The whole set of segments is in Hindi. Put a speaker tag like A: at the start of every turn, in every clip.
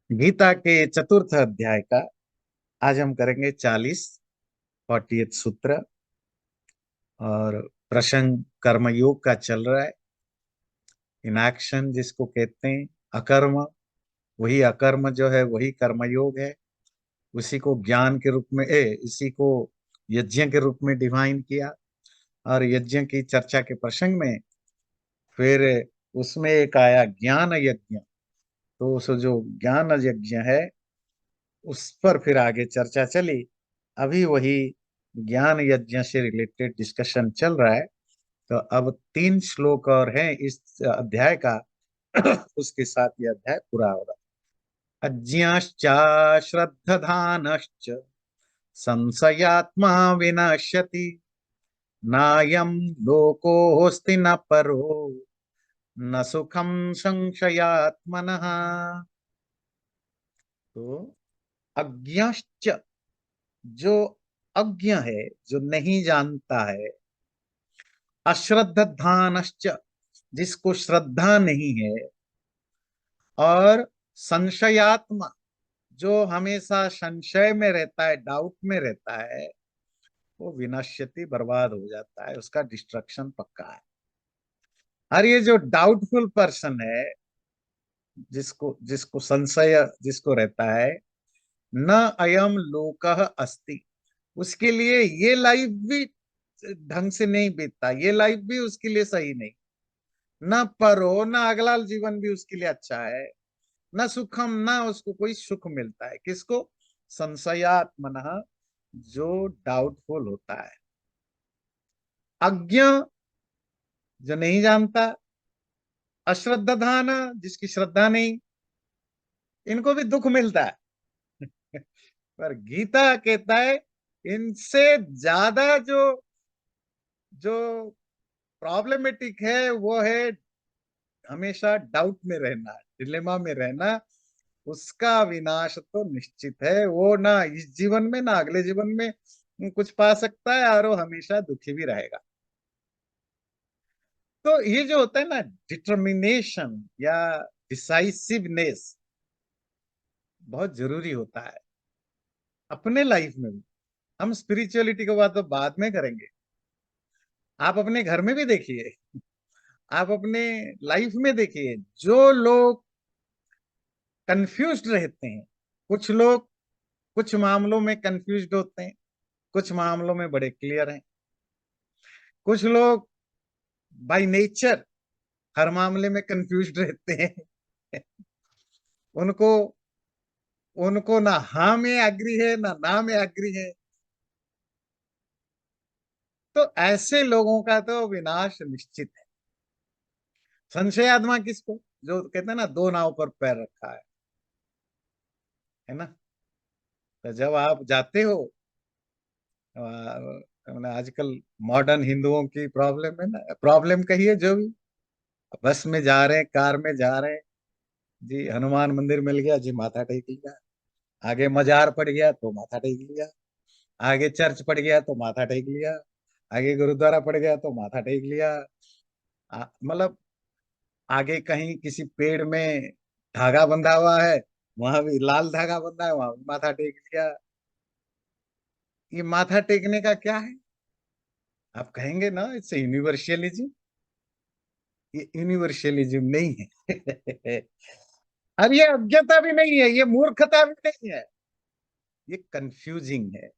A: गीता के चतुर्थ अध्याय का आज हम करेंगे 40 सूत्र। और प्रसंग कर्मयोग का चल रहा है। इनएक्शन जिसको कहते हैं, अकर्म। वही अकर्म जो है वही कर्मयोग है। उसी को ज्ञान के रूप में इसी को यज्ञ के रूप में डिफाइन किया। और यज्ञ की चर्चा के प्रसंग में फिर उसमें एक आया ज्ञान यज्ञ। तो उस जो ज्ञान यज्ञ है उस पर फिर आगे चर्चा चली। अभी वही ज्ञान यज्ञ से रिलेटेड डिस्कशन चल रहा है। तो अब 3 श्लोक और हैं इस अध्याय का। उसके साथ ये अध्याय पूरा हो रहा है। अज्ञाश्च श्रद्धधानश्च संशयात्मा विनश्यति नायं लोकोऽस्ति न परो न सुखम संशयात्मनः। तो अज्ञाश्च, जो अज्ञ है, जो नहीं जानता है। अश्रद्धानश्च, जिसको श्रद्धा नहीं है। और संशयात्मा, जो हमेशा संशय में रहता है, डाउट में रहता है, वो विनश्यति, बर्बाद हो जाता है, उसका डिस्ट्रक्शन पक्का है। और ये जो डाउटफुल पर्सन है, जिसको जिसको संशय जिसको रहता है, न अयम लोकः अस्ति, उसके लिए ये लाइफ भी ढंग से नहीं बीतता, ये लाइफ भी उसके लिए सही नहीं। न परो, न अगला जीवन भी उसके लिए अच्छा है। न सुखम, न उसको कोई सुख मिलता है। किसको? संशयात्मनः, जो डाउटफुल होता है। अज्ञ, जो नहीं जानता। अश्रद्धान, जिसकी श्रद्धा नहीं, इनको भी दुख मिलता है। पर गीता कहता है इनसे ज्यादा जो जो प्रॉब्लमेटिक है वो है हमेशा डाउट में रहना, डिलेमा में रहना। उसका विनाश तो निश्चित है। वो ना इस जीवन में ना अगले जीवन में कुछ पा सकता है, और वो हमेशा दुखी भी रहेगा। तो ये जो होता है ना, डिटर्मिनेशन या डिसाइसिवनेस, बहुत जरूरी होता है अपने लाइफ में भी। हम स्पिरिचुअलिटी की बात तो बाद में करेंगे। आप अपने घर में भी देखिए, आप अपने लाइफ में देखिए, जो लोग कंफ्यूज्ड रहते हैं। कुछ लोग कुछ मामलों में कंफ्यूज्ड होते हैं, कुछ मामलों में बड़े क्लियर हैं। कुछ लोग बाय नेचर हर मामले में कंफ्यूज्ड रहते हैं। उनको उनको ना हाँ में एग्री है, ना में एग्री है। तो ऐसे लोगों का तो विनाश निश्चित है। संशय आत्मा किसको? जो कहते हैं ना, दो नाव पर पैर रखा है ना। तो जब आप जाते हो, मैंने आजकल मॉडर्न हिंदुओं की प्रॉब्लम है ना, प्रॉब्लम कहिए जो भी। बस में जा रहे हैं, कार में जा रहे हैं, जी हनुमान मंदिर मिल गया जी, माथा टेक लिया। आगे मजार पड़ गया तो माथा टेक लिया। आगे चर्च पड़ गया तो माथा टेक लिया। आगे गुरुद्वारा पड़ गया तो माथा टेक लिया। मतलब आगे कहीं किसी पेड़ में धागा बंधा हुआ है, वहां भी लाल धागा बंधा है, वहां भी माथा टेक लिया। ये माथा टेकने का क्या है? आप कहेंगे ना इट्स यूनिवर्सलिज्म। ये यूनिवर्सलिज्म नहीं है। और ये अज्ञता भी नहीं है, ये मूर्खता भी नहीं है, ये कंफ्यूजिंग है।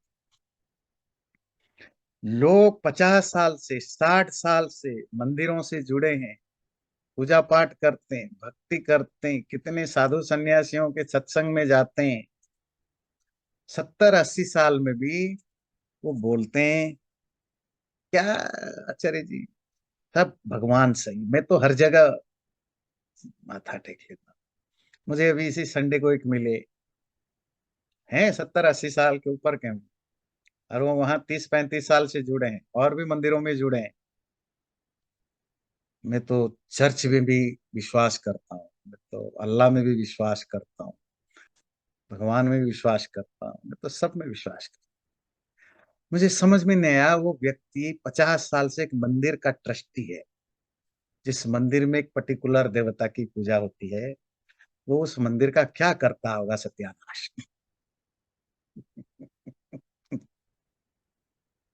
A: लोग 50 साल से 60 साल से मंदिरों से जुड़े हैं, पूजा पाठ करते हैं, भक्ति करते हैं, कितने साधु सन्यासियों के सत्संग में जाते हैं। 70 80 साल में भी वो बोलते हैं क्या, आचार्य जी सब भगवान सही, मैं तो हर जगह माथा टेक लेता हूँ। मुझे अभी इसी संडे को एक मिले हैं, 70 80 साल के ऊपर के हैं, और वो वहां 30 35 साल से जुड़े हैं और भी मंदिरों में जुड़े हैं। मैं तो चर्च में भी विश्वास करता हूँ, मैं तो अल्लाह में भी विश्वास करता हूँ, भगवान में भी विश्वास करता हूँ, मैं तो सब में विश्वास करता हूँ। मुझे समझ में नहीं आया, वो व्यक्ति 50 साल से एक मंदिर का ट्रस्टी है, जिस मंदिर में एक पर्टिकुलर देवता की पूजा होती है। वो उस मंदिर का क्या करता होगा सत्यानाश।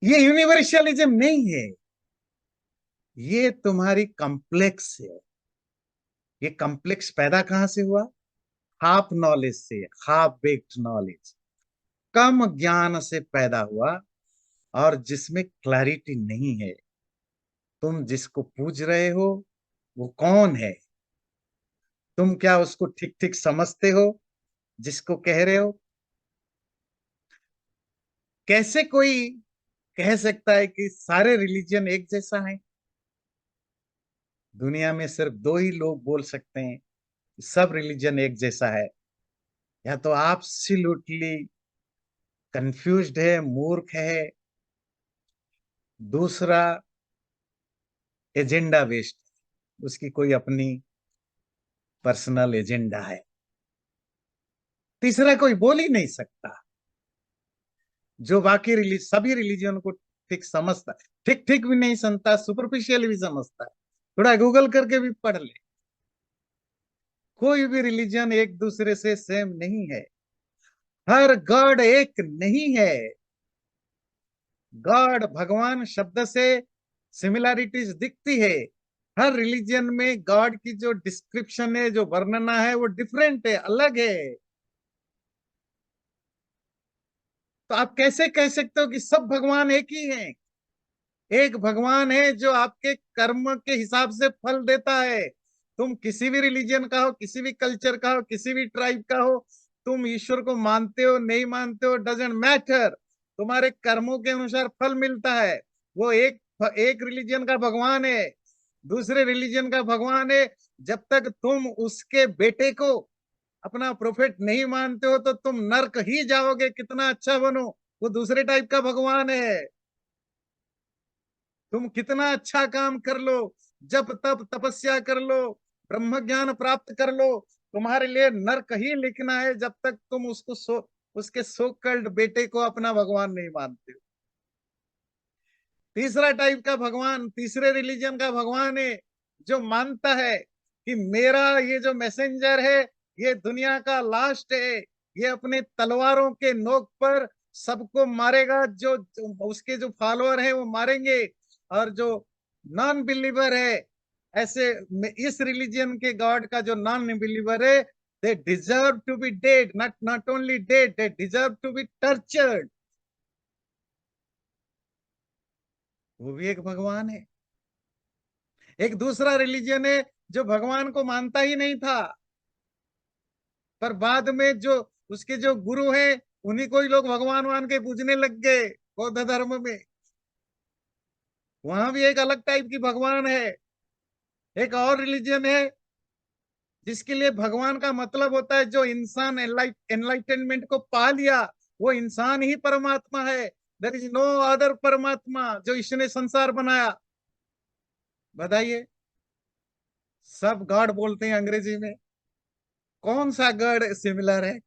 A: ये यूनिवर्सलिज्म नहीं है, ये तुम्हारी कॉम्प्लेक्स है। ये कॉम्प्लेक्स पैदा कहां से हुआ? हाफ नॉलेज से, हाफ बेक्ड नॉलेज, कम ज्ञान से पैदा हुआ, और जिसमें क्लैरिटी नहीं है। तुम जिसको पूज रहे हो वो कौन है? तुम क्या उसको ठीक ठीक समझते हो जिसको कह रहे हो? कैसे कोई कह सकता है कि सारे रिलीजन एक जैसा है? दुनिया में सिर्फ दो ही लोग बोल सकते हैं कि सब रिलीजन एक जैसा है। या तो आप एब्सोल्युटली कंफ्यूज्ड है, मूर्ख है, दूसरा एजेंडा बेस्ड, उसकी कोई अपनी पर्सनल एजेंडा है, तीसरा कोई बोल ही नहीं सकता जो बाकी सभी रिलीजन को ठीक समझता है। ठीक ठीक भी नहीं समझता, सुपरफिशियल भी समझता है, थोड़ा गूगल करके भी पढ़ ले। कोई भी रिलीजन एक दूसरे से सेम नहीं है, हर गॉड एक नहीं है। गॉड भगवान शब्द से सिमिलैरिटीज दिखती है, हर रिलीजन में गॉड की जो डिस्क्रिप्शन है, जो वर्णना है, वो डिफरेंट है, अलग है। तो आप कैसे कह सकते हो कि सब भगवान एक ही हैं? एक भगवान है जो आपके कर्म के हिसाब से फल देता है। तुम किसी भी रिलीजन का हो, किसी भी कल्चर का हो, किसी भी ट्राइब का हो, तुम ईश्वर को मानते हो नहीं मानते हो, डजेंट मैटर, तुम्हारे कर्मों के अनुसार फल मिलता है। वो एक एक रिलीजन का भगवान है, दूसरे रिलीजन का भगवान है। जब तक तुम उसके बेटे को अपना प्रोफेट नहीं मानते हो तो तुम नर्क ही जाओगे, कितना अच्छा बनो, वो दूसरे टाइप का भगवान है। तुम कितना अच्छा काम कर लो, जब तब तपस्या कर लो, ब्रह्म ज्ञान प्राप्त कर लो, तुम्हारे लिए नरक ही लिखना है जब तक तुम उसके सो कल्ड बेटे को अपना भगवान नहीं मानते हो। तीसरा टाइप का भगवान, तीसरे रिलीजन का भगवान है जो मानता है कि मेरा ये जो मैसेंजर है, ये दुनिया का लास्ट है, ये अपने तलवारों के नोक पर सबको मारेगा, जो उसके जो फॉलोअर हैं वो मारेंगे। और जो नॉन बिलीवर है, ऐसे इस रिलीजन के गॉड का जो नॉन बिलीवर है, they deserve to be dead, not not only dead, they deserve to be tortured. वो भी एक भगवान है। एक दूसरा रिलीजन है जो भगवान को मानता ही नहीं था, पर बाद में जो उसके जो गुरु हैं उन्हीं को ही लोग भगवान मान के पूजने लग गए। बौद्ध धर्म में वहां भी एक अलग टाइप की भगवान है। एक और रिलीजन है जिसके लिए भगवान का मतलब होता है जो इंसान एनलाइटनमेंट को पा लिया, वो इंसान ही परमात्मा है। देयर इज नो अदर परमात्मा जो इसने संसार बनाया। बताइए, सब गॉड बोलते हैं अंग्रेजी में, कौन सा गॉड सिमिलर है?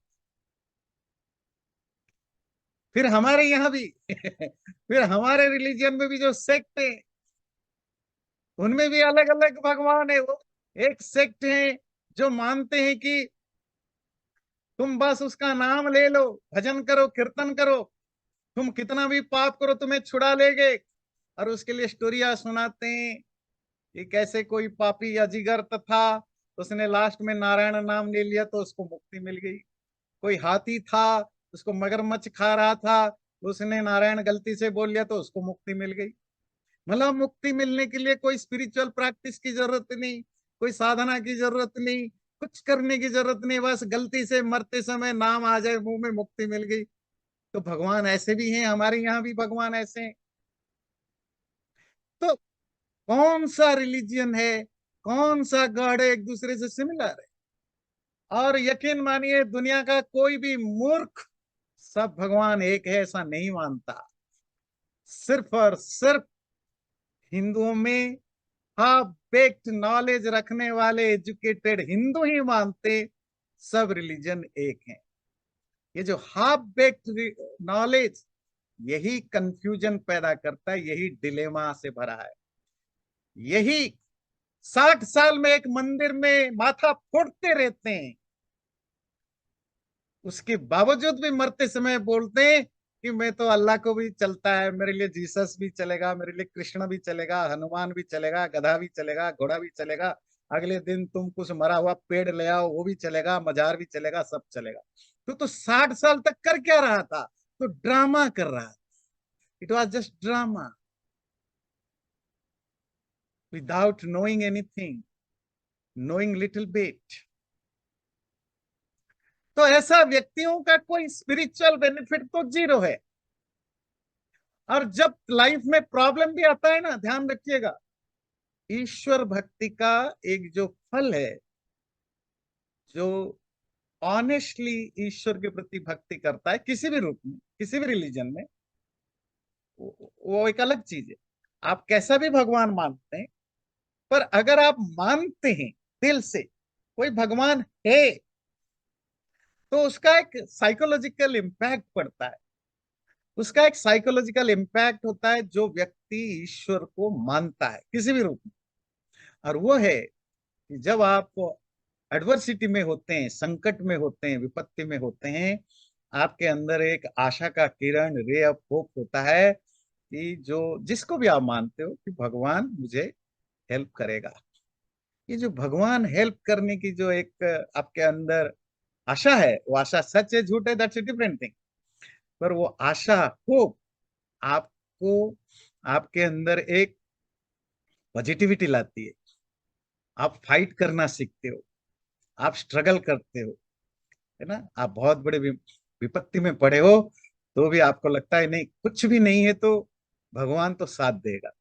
A: फिर हमारे यहाँ भी फिर हमारे रिलीजन में भी जो सेक्ट है उनमें भी अलग अलग भगवान है। वो एक सेक्ट है जो मानते हैं कि तुम बस उसका नाम ले लो, भजन करो, कीर्तन करो, तुम कितना भी पाप करो तुम्हें छुड़ा लेंगे। और उसके लिए स्टोरिया सुनाते हैं कि कैसे कोई पापी अजिगर था, उसने लास्ट में नारायण नाम ले लिया तो उसको मुक्ति मिल गई। कोई हाथी था, उसको मगरमच्छ खा रहा था, उसने नारायण गलती से बोल लिया तो उसको मुक्ति मिल गई। मतलब मुक्ति मिलने के लिए कोई स्पिरिचुअल प्रैक्टिस की जरूरत नहीं, कोई साधना की जरूरत नहीं, कुछ करने की जरूरत नहीं, बस गलती से मरते समय नाम आ जाए मुंह में, मुक्ति मिल गई। तो भगवान ऐसे भी हैं, हमारे यहाँ भी भगवान ऐसे हैं। तो कौन सा रिलीजियन है, कौन सा गॉड है एक दूसरे से सिमिलर है? और यकीन मानिए दुनिया का कोई भी मूर्ख सब भगवान एक है ऐसा नहीं मानता। सिर्फ और सिर्फ हिंदुओं में हाफ बेक्ड नॉलेज रखने वाले एजुकेटेड हिंदू ही मानते सब रिलीजन एक है। ये जो हाफ बेक्ड नॉलेज, यही कंफ्यूजन पैदा करता है, यही डिलेमा से भरा है। यही 60 साल में एक मंदिर में माथा फोड़ते रहते हैं उसके बावजूद भी मरते समय बोलते हैं कि मैं तो अल्लाह को भी चलता है, मेरे लिए जीसस भी चलेगा, मेरे लिए कृष्ण भी चलेगा, हनुमान भी चलेगा, गधा भी चलेगा, घोड़ा भी चलेगा, अगले दिन तुम कुछ मरा हुआ पेड़ ले आओ वो भी चलेगा, मजार भी चलेगा, सब चलेगा। तो 60 साल तक कर क्या रहा था? तो ड्रामा कर रहा था। It was just drama, without knowing anything, knowing little bit. तो ऐसा व्यक्तियों का कोई स्पिरिचुअल बेनिफिट तो जीरो है। और जब लाइफ में प्रॉब्लम भी आता है ना, ध्यान रखिएगा, ईश्वर भक्ति का एक जो फल है, जो ऑनेस्टली ईश्वर के प्रति भक्ति करता है किसी भी रूप में, किसी भी रिलीजन में, वो एक अलग चीज है। आप कैसा भी भगवान मानते हैं, पर अगर आप मानते हैं दिल से कोई भगवान है, तो उसका एक साइकोलॉजिकल इम्पैक्ट पड़ता है। उसका एक साइकोलॉजिकल इम्पैक्ट होता है जो व्यक्ति ईश्वर को मानता है किसी भी रूप में। और वो है कि जब आप एडवर्सिटी में होते हैं, संकट में होते हैं, विपत्ति में होते हैं, आपके अंदर एक आशा का किरण, रे ऑफ होप होता है कि जो जिसको भी आप मानते हो कि भगवान मुझे हेल्प करेगा। ये जो भगवान हेल्प करने की जो एक आपके अंदर आशा है, वो आशा सच है झूठ है, दैट्स ए डिफरेंट थिंग। पर वो आशा, होप, आपको आपके अंदर एक पॉजिटिविटी लाती है। आप फाइट करना सीखते हो, आप स्ट्रगल करते हो, है ना। आप बहुत बड़े विपत्ति में पड़े हो, तो भी आपको लगता है नहीं, कुछ भी नहीं है तो भगवान तो साथ देगा।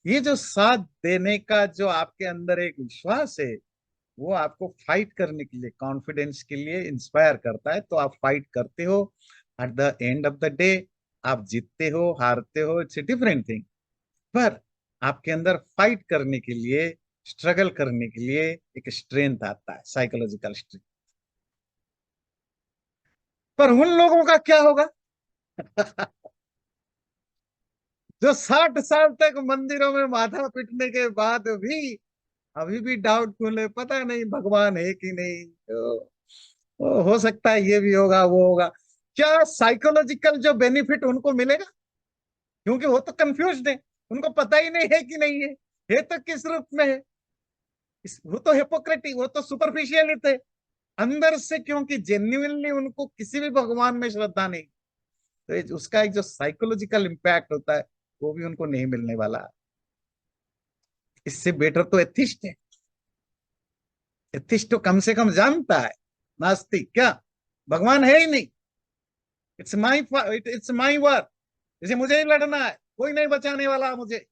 A: ये जो साथ देने का जो आपके अंदर एक विश्वास है, वो आपको फाइट करने के लिए, कॉन्फिडेंस के लिए इंस्पायर करता है। तो आप फाइट करते हो। Eight the end of the day आप जीतते हो, हारते हो, इट्स ए डिफरेंट थिंग। पर आपके अंदर फाइट करने के लिए, स्ट्रगल करने के लिए एक स्ट्रेंथ आता है, साइकोलॉजिकल स्ट्रेंथ। पर उन लोगों का क्या होगा जो 60 साल तक मंदिरों में माथा पीटने के बाद भी अभी भी डाउटफुल है, पता नहीं भगवान है कि नहीं, तो हो सकता है ये भी होगा वो होगा। क्या साइकोलॉजिकल जो बेनिफिट उनको मिलेगा? क्योंकि वो तो कंफ्यूज्ड है, उनको पता ही नहीं है कि नहीं है तो किस रूप में है। वो तो हिपोक्रेटिक, वो तो सुपरफिशियल थे अंदर से, क्योंकि जेन्युइनली उनको किसी भी भगवान में श्रद्धा नहीं। तो उसका एक जो साइकोलॉजिकल इम्पैक्ट होता है, वो भी उनको नहीं मिलने वाला। इससे बेटर तो एथिस्ट है। एथिस्ट तो कम से कम जानता है, नास्तिक क्या, भगवान है ही नहीं, इट्स माई वर्क, इसे मुझे ही लड़ना है, कोई नहीं बचाने वाला मुझे।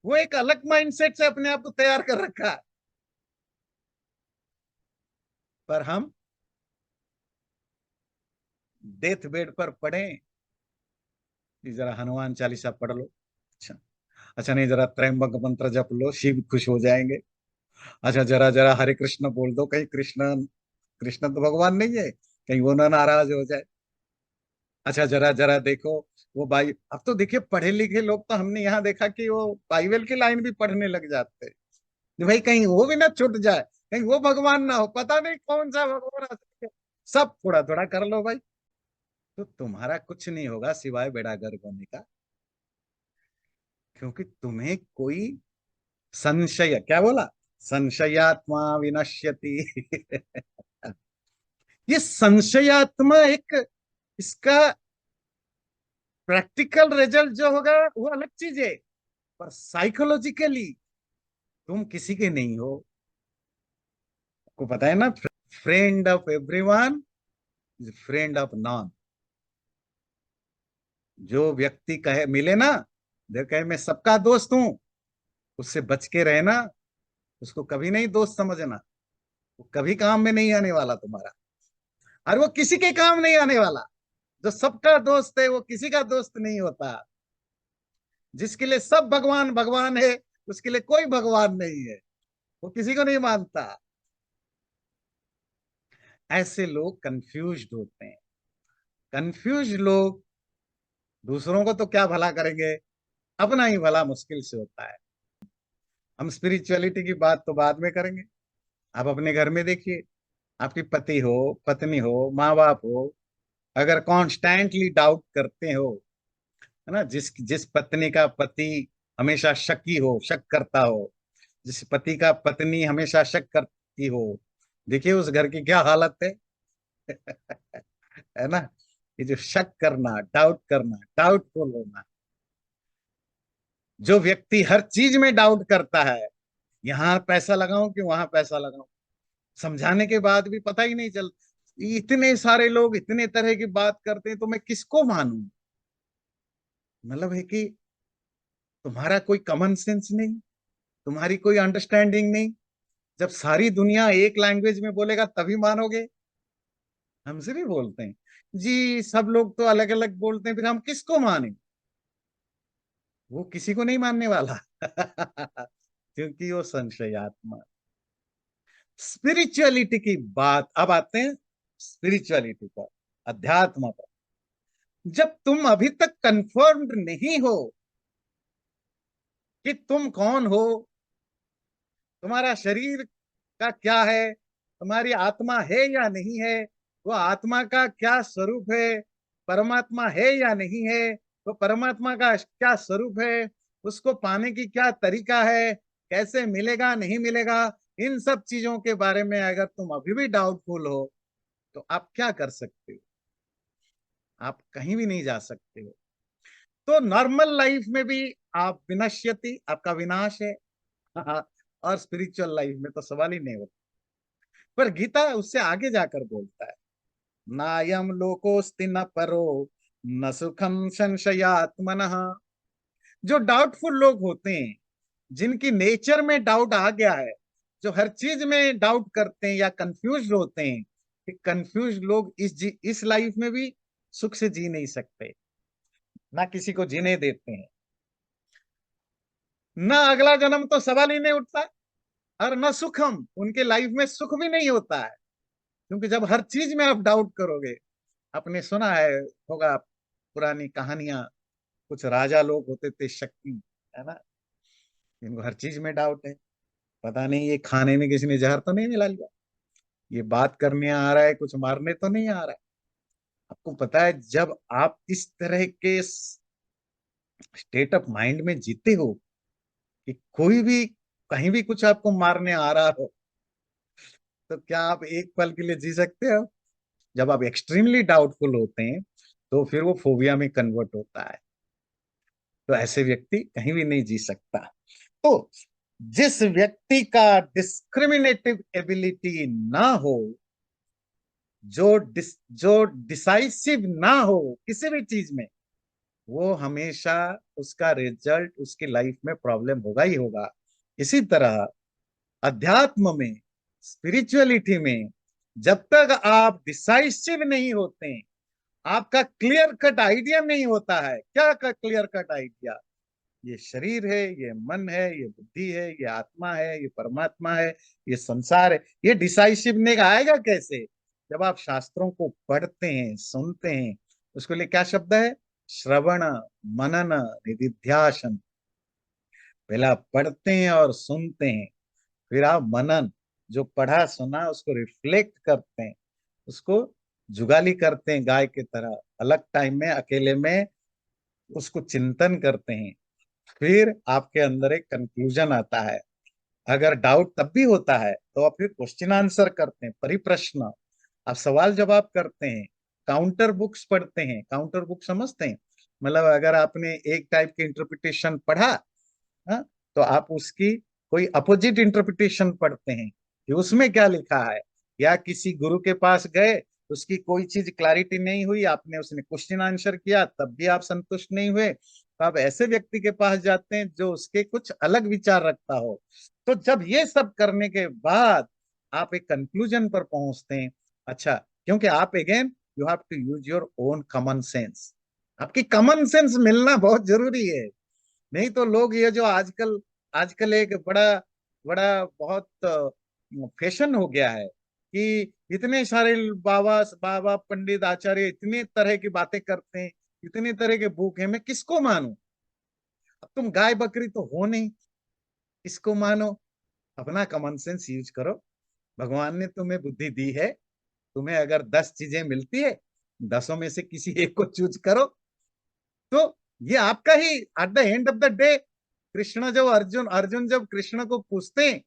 A: वो एक अलग माइंडसेट से अपने आप को तैयार कर रखा है। पर हम डेथ बेड पर पड़े कि जरा हनुमान चालीसा पढ़ लो, अच्छा, अच्छा नहीं जरा त्रयंबक मंत्र जप लो, शिव खुश हो जाएंगे, अच्छा जरा जरा हरे कृष्ण बोल दो, कहीं कृष्ण, कृष्ण तो भगवान नहीं है, कहीं वो ना नाराज हो जाए, अच्छा जरा जरा देखो वो भाई। अब तो देखिए पढ़े लिखे लोग, तो हमने यहाँ देखा कि वो बाइबल की लाइन भी पढ़ने लग जाते हैं कि भाई कहीं वो भी ना छूट जाए, कहीं वो भगवान ना हो, पता नहीं कौन सा भगवान आ सकता है। सब थोड़ा थोड़ा कर लो भाई, तो तुम्हारा कुछ नहीं होगा सिवाय बेड़ा गर्क होने का। क्योंकि तुम्हें कोई संशय, क्या बोला, संशयात्मा विनश्यति ये संशयात्मा एक, इसका प्रैक्टिकल रिजल्ट जो होगा वो अलग चीज है, पर साइकोलॉजिकली तुम किसी के नहीं हो। को पता है ना, friend of everyone is friend of non. जो व्यक्ति कहे मिले ना, जो कहे मैं सबका दोस्त हूं, उससे बच के रहना, उसको कभी नहीं दोस्त समझना। वो कभी काम में नहीं आने वाला तुम्हारा, और वो किसी के काम नहीं आने वाला। जो सबका दोस्त है वो किसी का दोस्त नहीं होता। जिसके लिए सब भगवान भगवान है, उसके लिए कोई भगवान नहीं है, वो किसी को नहीं मानता। ऐसे लोग कंफ्यूज्ड होते हैं। कंफ्यूज लोग दूसरों को तो क्या भला करेंगे, अपना ही भला मुश्किल से होता है। हम स्पिरिचुअलिटी की बात तो बाद में करेंगे, आप अपने घर में देखिए, आपकी पति हो, पत्नी हो, माँ बाप हो, अगर कॉन्स्टेंटली डाउट करते हो, है ना, जिस जिस पत्नी का पति हमेशा शकी हो, शक करता हो, जिस पति का पत्नी हमेशा शक करती हो, देखिए उस घर की क्या हालत है। है ना। ये जो शक करना, डाउट करना, डाउटफुल होना, जो व्यक्ति हर चीज में डाउट करता है, यहाँ पैसा लगाऊं कि वहां पैसा लगाऊं, समझाने के बाद भी पता ही नहीं चलता, इतने सारे लोग इतने तरह की बात करते हैं तो मैं किसको मानूं। मतलब है कि तुम्हारा कोई कॉमन सेंस नहीं, तुम्हारी कोई अंडरस्टैंडिंग नहीं। जब सारी दुनिया एक लैंग्वेज में बोलेगा तभी मानोगे। हमसे भी बोलते हैं जी, सब लोग तो अलग अलग बोलते हैं, फिर हम किसको माने। वो किसी को नहीं मानने वाला। क्योंकि वो संशयात्मा। स्पिरिचुअलिटी की बात, अब आते हैं स्पिरिचुअलिटी पर, अध्यात्म पर। जब तुम अभी तक कंफर्म्ड नहीं हो कि तुम कौन हो, तुम्हारा शरीर का क्या है, तुम्हारी आत्मा है या नहीं है, वो आत्मा का क्या स्वरूप है, परमात्मा है या नहीं है, वो परमात्मा का क्या स्वरूप है, उसको पाने की क्या तरीका है, कैसे मिलेगा नहीं मिलेगा, इन सब चीजों के बारे में अगर तुम अभी भी डाउटफुल हो, तो आप क्या कर सकते हो। आप कहीं भी नहीं जा सकते हो। तो नॉर्मल लाइफ में भी आप विनश्यति, आपका विनाश है। और स्पिरिचुअल लाइफ में तो सवाल ही नहीं होता। पर गीता उससे आगे जाकर बोलता है, नायम लोकोस्ति न परो न सुखम संशयात्मनः। जो डाउटफुल लोग होते हैं, जिनकी नेचर में डाउट आ गया है, जो हर चीज में डाउट करते हैं या कंफ्यूज होते हैं, कि कंफ्यूज लोग इस लाइफ में भी सुख से जी नहीं सकते, ना किसी को जीने देते हैं, ना अगला जन्म तो सवाल ही नहीं उठता, और न सुखम, उनके लाइफ में सुख भी नहीं होता है। क्योंकि जब हर चीज में आप डाउट करोगे, आपने सुना है होगा पुरानी कहानियां, कुछ राजा लोग होते थे शक्ति, है ना, इनको हर चीज में डाउट है, पता नहीं ये खाने में किसी ने जहर तो नहीं मिला लिया, ये बात करने आ रहा है कुछ मारने तो नहीं आ रहा है। आपको पता है जब आप इस तरह के स्टेट ऑफ माइंड में जीते हो कि कोई भी कहीं भी कुछ आपको मारने आ रहा हो, तो क्या आप एक पल के लिए जी सकते हो। जब आप एक्सट्रीमली डाउटफुल होते हैं, तो फिर वो फोबिया में कन्वर्ट होता है। तो ऐसे व्यक्ति कहीं भी नहीं जी सकता। तो जिस व्यक्ति का डिस्क्रिमिनेटिव एबिलिटी ना हो, जो डिसाइसिव ना हो किसी भी चीज में, वो हमेशा उसका रिजल्ट उसकी लाइफ में प्रॉब्लम होगा ही होगा। इसी तरह अध्यात्म में, स्पिरिचुअलिटी में, जब तक आप डिसाइसिव नहीं होते, आपका क्लियर कट आइडिया नहीं होता है। क्या का क्लियर कट आइडिया, ये शरीर है, ये मन है, ये बुद्धि है, ये आत्मा है, ये परमात्मा है, ये संसार है, ये डिसाइसिव ने आएगा कैसे। जब आप शास्त्रों को पढ़ते हैं, सुनते हैं, उसके लिए क्या शब्द है, श्रवण, मनन, निधिध्यासन। पहले आप पढ़ते हैं और सुनते हैं, फिर आप मनन, जो पढ़ा सुना उसको रिफ्लेक्ट करते हैं, उसको जुगाली करते हैं, गाय की तरह अलग टाइम में अकेले में उसको चिंतन करते हैं। फिर आपके अंदर एक कंक्लूजन आता है। अगर डाउट तब भी होता है तो आप फिर क्वेश्चन आंसर करते हैं, परिप्रश्न, आप सवाल जवाब करते हैं, काउंटर बुक्स पढ़ते हैं। काउंटर बुक समझते हैं, मतलब अगर आपने एक टाइप की इंटरप्रिटेशन पढ़ा, हाँ, तो आप उसकी कोई अपोजिट इंटरप्रिटेशन पढ़ते हैं कि उसमें क्या लिखा है। या किसी गुरु के पास गए, उसकी कोई चीज क्लैरिटी नहीं हुई, आपने उसने क्वेश्चन आंसर किया तब भी आप संतुष्ट नहीं हुए, तो आप ऐसे व्यक्ति के पास जाते हैं जो उसके कुछ अलग विचार रखता हो। तो जब ये सब करने के बाद आप एक कंक्लूजन पर पहुंचते हैं, अच्छा, क्योंकि आप again you have to use your own common sense. आपकी कॉमन सेंस मिलना बहुत जरूरी है। नहीं तो लोग ये जो आजकल आजकल एक बड़ा बड़ा बहुत फैशन हो गया है कि इतने सारे बाबा बाबा पंडित आचार्य इतने तरह की बातें करते हैं, इतने तरह के बुक हैं, मैं किसको मानूं। अब तुम गाय बकरी तो हो नहीं, किसको मानो। अपना कॉमन सेंस यूज करो। भगवान ने तुम्हें बुद्धि दी है, तुम्हें अगर 10 चीजें मिलती है, 10 में से किसी एक को चूज करो। तो ये आपका ही, at the end of the day, Krishna जब अर्जुन अर्जुन जब कृष्ण को पूछते हैं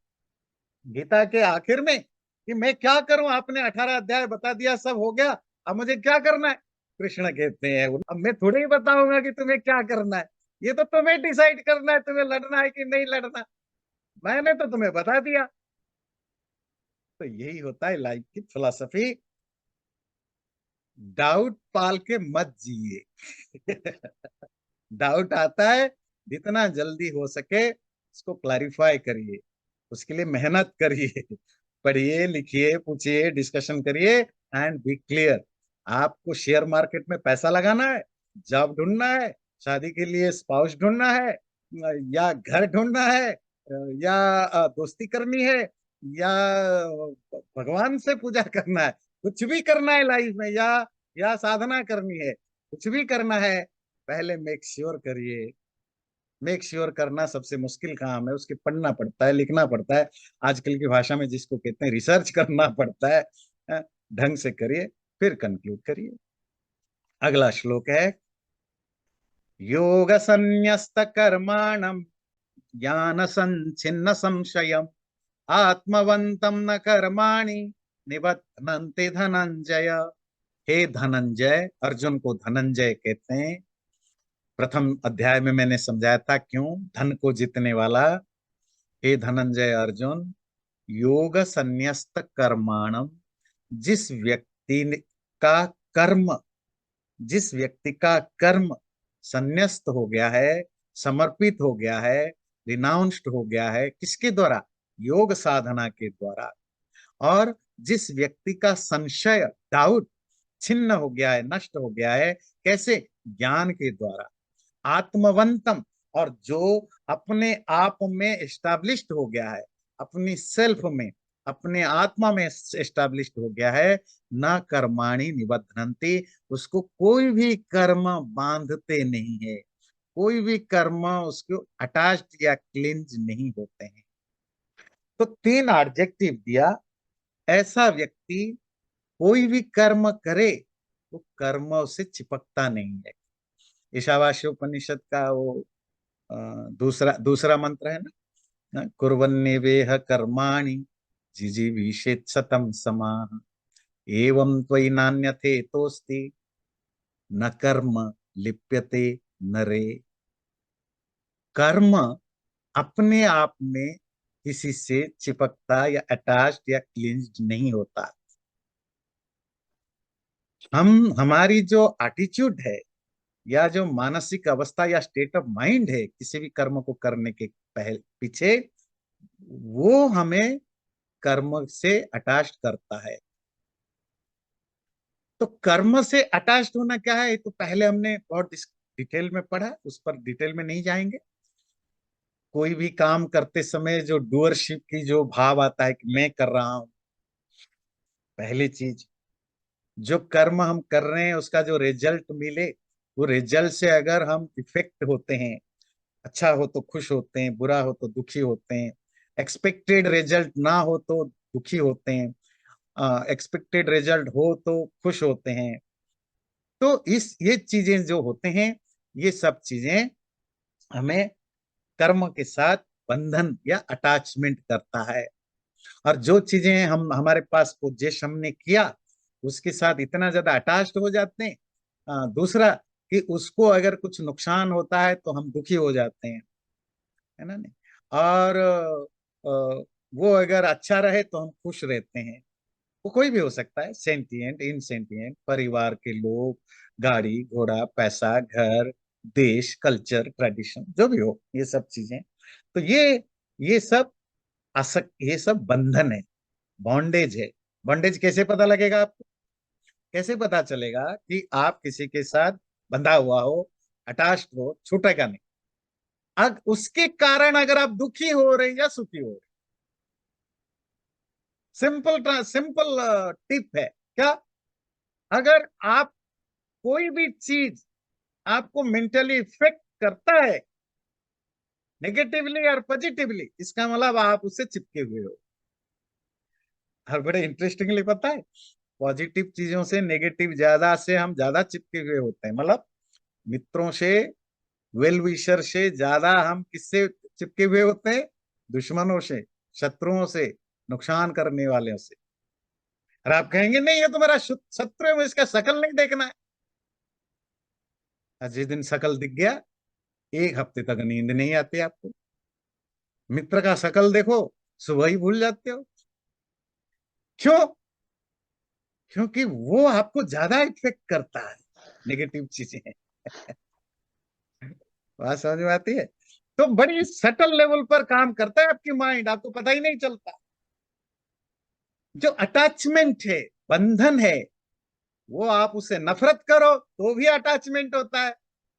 A: गीता के आखिर में कि मैं क्या करूं, आपने 18 अध्याय बता दिया, सब हो गया, अब मुझे क्या करना है? कृष्ण कहते हैं अब मैं थोड़े ही बताऊंगा कि तुम्हें क्या करना है, ये तो तुम्हें डिसाइड करना है, तुम्हें लड़ना है कि नहीं लड़ना, मैंने तो तुम्हें बता दिया। तो यही होता है लाइफ की फिलॉसफी, डाउट पाल के मत जिए। डाउट आता है, जितना जल्दी हो सके उसको क्लैरिफाई करिए, उसके लिए मेहनत करिए, पढ़िए लिखिए पूछिए डिस्कशन करिए एंड बी क्लियर। आपको शेयर मार्केट में पैसा लगाना है, जॉब ढूंढना है, शादी के लिए स्पाउस ढूंढना है, या घर ढूंढना है, या दोस्ती करनी है, या भगवान से पूजा करना है, कुछ भी करना है लाइफ में, या साधना करनी है, कुछ भी करना है, पहले मेक श्योर करिए। मेक श्योर करना सबसे मुश्किल काम है, उसके पढ़ना पड़ता है, लिखना पड़ता है, आजकल की भाषा में जिसको कहते हैं रिसर्च करना पड़ता है। ढंग से करिए, फिर कंक्लूड करिए। अगला श्लोक है, योग संन्यस्त कर्माणम ज्ञान संचिन्न संशयम आत्मवंतम न कर्माणि निबध्नन्ति धनंजय। हे धनंजय, अर्जुन को धनंजय कहते हैं। प्रथम अध्याय में मैंने समझाया था क्यों, धन को जीतने वाला। हे धनंजय अर्जुन, योग संन्यस्त कर्माणम, जिस व्यक्ति का कर्म जिस व्यक्ति का कर्म संन्यस्त हो गया है, समर्पित हो गया है, रिनाउंस्ड हो गया है, किसके द्वारा? योग साधना के द्वारा। और जिस व्यक्ति का संशय, डाउट छिन्न हो गया है, नष्ट हो गया है, कैसे? ज्ञान के द्वारा। आत्मवंतम, और जो अपने आप में एस्टैब्लिश्ड हो गया है, अपनी सेल्फ में, अपने आत्मा में एस्टैब्लिश्ड हो गया है, न कर्माणि निबध्नन्ति, उसको कोई भी कर्म बांधते नहीं है, कोई भी कर्म उसको अटैच्ड या क्लिंज नहीं होते हैं। तो 3 एडजेक्टिव दिया। ऐसा व्यक्ति कोई भी कर्म करे तो कर्म उससे चिपकता नहीं है। ईशावास्योपनिषद का वो दूसरा दूसरा मंत्र है ना, कुर्वन्नेवेह कर्माणि जिजीविषेत् शतं समाः एवं त्वयि नान्यथे तोस्ति न कर्म लिप्यते नरे। कर्म अपने आप में किसी से चिपकता या अटैच्ड या क्लिंज्ड नहीं होता। हमारी जो एटीट्यूड है, या जो मानसिक अवस्था या स्टेट ऑफ माइंड है किसी भी कर्म को करने के पहले पीछे, वो हमें कर्म से अटैच करता है। तो कर्म से अटैच होना क्या है, तो पहले हमने बहुत डिटेल में पढ़ा, उस पर डिटेल में नहीं जाएंगे। कोई भी काम करते समय जो डूअरशिप की जो भाव आता है कि मैं कर रहा हूं, पहली चीज। जो कर्म हम कर रहे हैं उसका जो रिजल्ट मिले, वो रिजल्ट से अगर हम इफेक्ट होते हैं, अच्छा हो तो खुश होते हैं, बुरा हो तो दुखी होते हैं, एक्सपेक्टेड रिजल्ट ना हो तो दुखी होते हैं, एक्सपेक्टेड रिजल्ट हो तो खुश होते हैं। तो ये चीजें जो होते हैं, ये सब चीजें हमें कर्म के साथ बंधन या अटैचमेंट करता है। और जो चीजें हम हमारे पास पोजेशन हमने किया, उसके साथ इतना ज्यादा अटैच्ड हो जाते हैं। दूसरा कि उसको अगर कुछ नुकसान होता है तो हम दुखी हो जाते हैं, है ना नहीं? और वो अगर अच्छा रहे तो हम खुश रहते हैं। वो कोई भी हो सकता है, सेंटिएंट इनसेंटिएंट, परिवार के लोग, गाड़ी घोड़ा, पैसा, घर, देश, कल्चर, ट्रेडिशन, जो भी हो, ये सब चीजें। तो ये सब ये सब बंधन है, बॉन्डेज है। बॉन्डेज कैसे पता लगेगा आपको? कैसे पता चलेगा कि आप किसी के साथ बंधा हुआ हो, अटैच्ड हो, छूटेगा नहीं। अब उसके कारण अगर आप दुखी हो रहे या सुखी हो रहे, सिंपल सिंपल टिप है क्या? अगर आप कोई भी चीज आपको मेंटली इफेक्ट करता है, नेगेटिवली और पॉजिटिवली, इसका मतलब आप उससे चिपके हुए हो। और बड़े इंटरेस्टिंगली पता है, पॉजिटिव चीजों से नेगेटिव ज्यादा से हम ज्यादा चिपके हुए होते हैं। मतलब मित्रों से, वेल विशर से ज्यादा हम किससे चिपके हुए होते हैं? दुश्मनों से, शत्रुओं से, नुकसान करने वालों से। और आप कहेंगे नहीं ये तो मेरा शत्रु है, मुझे इसका शकल नहीं देखना है। और जिस दिन शकल दिख गया, एक हफ्ते तक नींद नहीं आती आपको। मित्र का शकल देखो, सुबह ही भूल जाते हो। क्यों? क्योंकि वो आपको ज्यादा इफेक्ट करता है, नेगेटिव चीजें। बात समझ में आती है? तो बड़ी सटल लेवल पर काम करता है आपकी माइंड, आपको पता ही नहीं चलता। जो अटैचमेंट है, बंधन है, वो आप उसे नफरत करो तो भी अटैचमेंट होता है,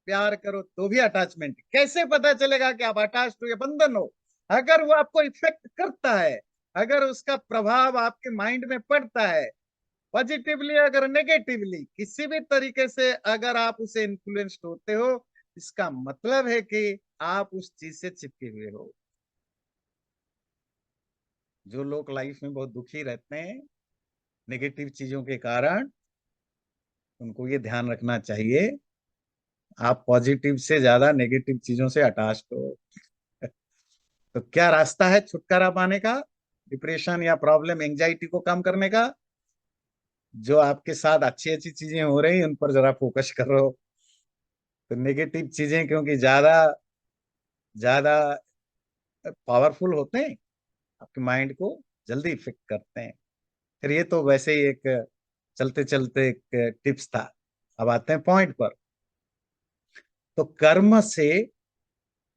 A: प्यार करो तो भी अटैचमेंट। कैसे पता चलेगा कि आप अटैच हो या बंधन हो? अगर वो आपको इफेक्ट करता है, अगर उसका प्रभाव आपके माइंड में पड़ता है, पॉजिटिवली अगर नेगेटिवली किसी भी तरीके से अगर आप उसे इन्फ्लुएंस्ड होते हो, इसका मतलब है कि आप उस चीज से चिपके हुए हो। जो लोग लाइफ में बहुत दुखी रहते हैं नेगेटिव चीजों के कारण, उनको ये ध्यान रखना चाहिए, आप पॉजिटिव से ज्यादा नेगेटिव चीजों से अटैच हो। तो क्या रास्ता है छुटकारा पाने का, डिप्रेशन या प्रॉब्लम एंजाइटी को कम करने का? जो आपके साथ अच्छी अच्छी चीजें हो रही उन पर जरा फोकस करो। तो नेगेटिव चीजें क्योंकि ज्यादा ज्यादा पावरफुल होते हैं, आपके माइंड को जल्दी इफेक्ट करते हैं। फिर ये तो वैसे ही एक चलते चलते एक टिप्स था। अब आते हैं पॉइंट पर। तो कर्म से